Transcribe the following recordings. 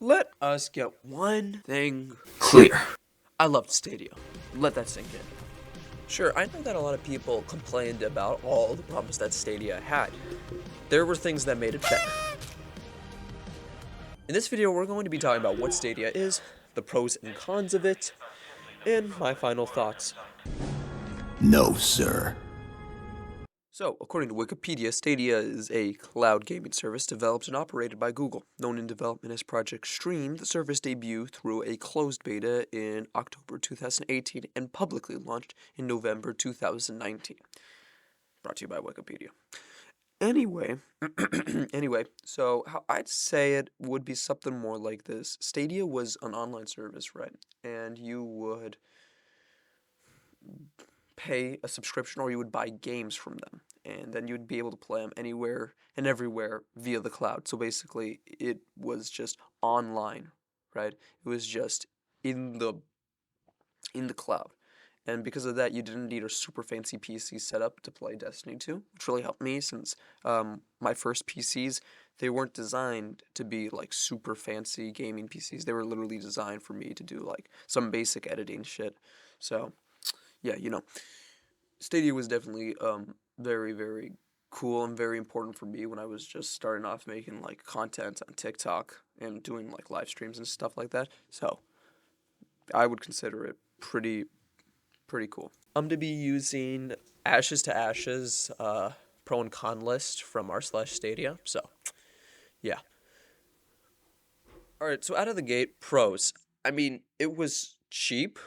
Let us get one thing clear. I loved Stadia. Let that sink in. Sure, I know that a lot of people complained about all the problems that Stadia had. There were things that made it better. In this video, we're going to be talking about what Stadia is, the pros and cons of it, and my final thoughts. No, sir. So, according to Wikipedia, Stadia is a cloud gaming service developed and operated by Google. Known in development as Project Stream, the service debuted through a closed beta in October 2018 and publicly launched in November 2019. Brought to you by Wikipedia. Anyway, so how I'd say it would be something more like this. Stadia was an online service, right? And you would pay a subscription or you would buy games from them. And then you'd be able to play them anywhere and everywhere via the cloud. So basically, it was just online, right? It was just in the cloud. And because of that, you didn't need a super fancy PC setup to play Destiny 2, which really helped me since my first PCs, they weren't designed to be like super fancy gaming PCs. They were literally designed for me to do like some basic editing shit. So, yeah, Stadia was definitely very, very cool and very important for me when I was just starting off making like content on TikTok and doing like live streams and stuff like that. So, I would consider it pretty cool. I'm to be using Ashes to Ashes pro and con list from r/Stadia. So, yeah. All right, so out of the gate, pros. I mean, it was cheap.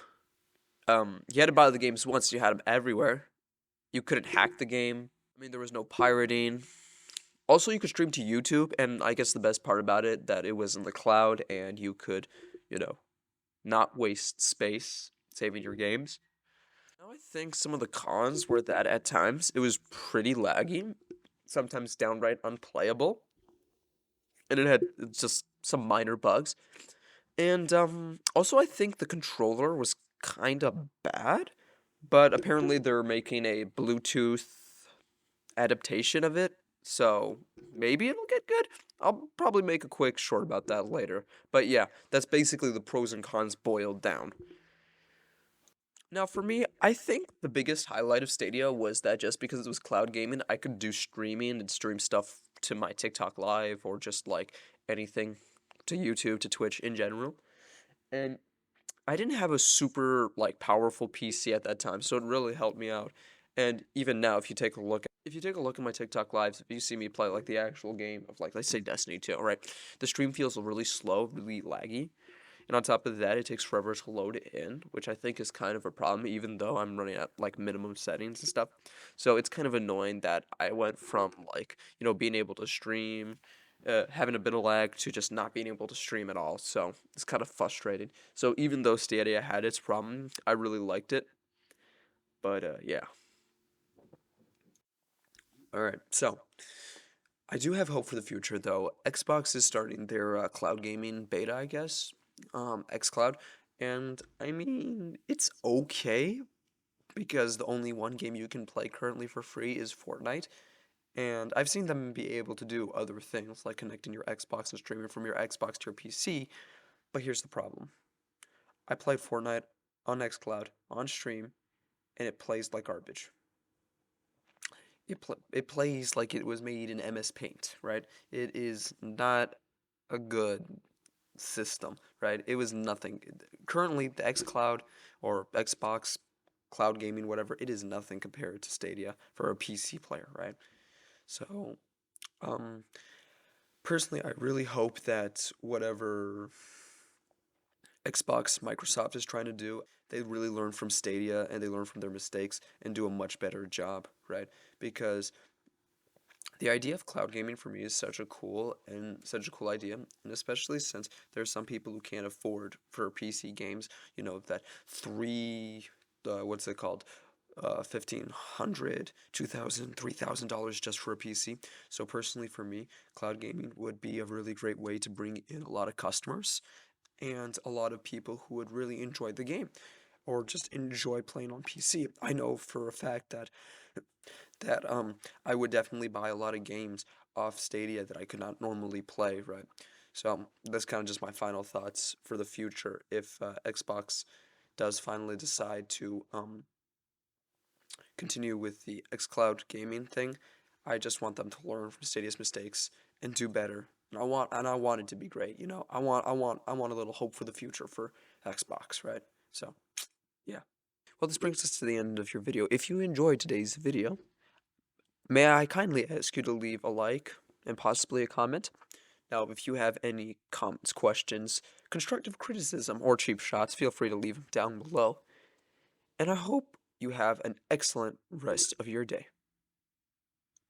You had to buy the games once, you had them everywhere. You couldn't hack the game. I mean, there was no pirating. Also, you could stream to YouTube, and I guess the best part about it that it was in the cloud and you could, you know, not waste space saving your games. Now, I think some of the cons were that at times it was pretty laggy, sometimes downright unplayable, and it had just some minor bugs. And also, I think the controller was kind of bad, but apparently they're making a Bluetooth adaptation of it, so maybe it'll get good. I'll probably make a quick short about that later. But yeah, that's basically the pros and cons boiled down. Now, for me, I think the biggest highlight of Stadia was that just because it was cloud gaming, I could do streaming and stream stuff to my TikTok live or just like anything to YouTube, to Twitch in general. And I didn't have a super like powerful PC at that time, so it really helped me out. And even now, if you take a look at my TikTok lives, if you see me play like the actual game of like let's say Destiny 2, right? The stream feels really slow, really laggy. And on top of that, it takes forever to load in, which I think is kind of a problem, even though I'm running at like minimum settings and stuff. So it's kind of annoying that I went from like, being able to stream, having a bit of lag to just not being able to stream at all. So it's kind of frustrating. So even though Stadia had its problem, I really liked it. But yeah. All right. So I do have hope for the future, though. Xbox is starting their cloud gaming beta, I guess, xCloud, and I mean it's okay because the only one game you can play currently for free is Fortnite, and I've seen them be able to do other things like connecting your Xbox and streaming from your Xbox to your PC. But here's the problem: I played Fortnite on xCloud on stream, and it plays like garbage. It plays like it was made in MS Paint, right? It is not a good system, right? It was nothing. Currently, the xCloud or Xbox cloud gaming, whatever, it is nothing compared to Stadia for a PC player, right? So, um, personally, I really hope that whatever Xbox Microsoft is trying to do, they really learn from Stadia and they learn from their mistakes and do a much better job, right? Because the idea of cloud gaming for me is such a cool idea, and especially since there are some people who can't afford for PC games, that three, what's it called, 1,500, 2,000, $3,000 just for a PC. So personally, for me, cloud gaming would be a really great way to bring in a lot of customers and a lot of people who would really enjoy the game or just enjoy playing on PC. I know for a fact that I would definitely buy a lot of games off Stadia that I could not normally play, right? So that's kind of just my final thoughts for the future. If Xbox does finally decide to continue with the xCloud gaming thing, I just want them to learn from Stadia's mistakes and do better. And I want it to be great. I want a little hope for the future for Xbox, right? So yeah. Well, this brings us to the end of your video. If you enjoyed today's video, may I kindly ask you to leave a like and possibly a comment? Now, if you have any comments, questions, constructive criticism, or cheap shots, feel free to leave them down below. And I hope you have an excellent rest of your day.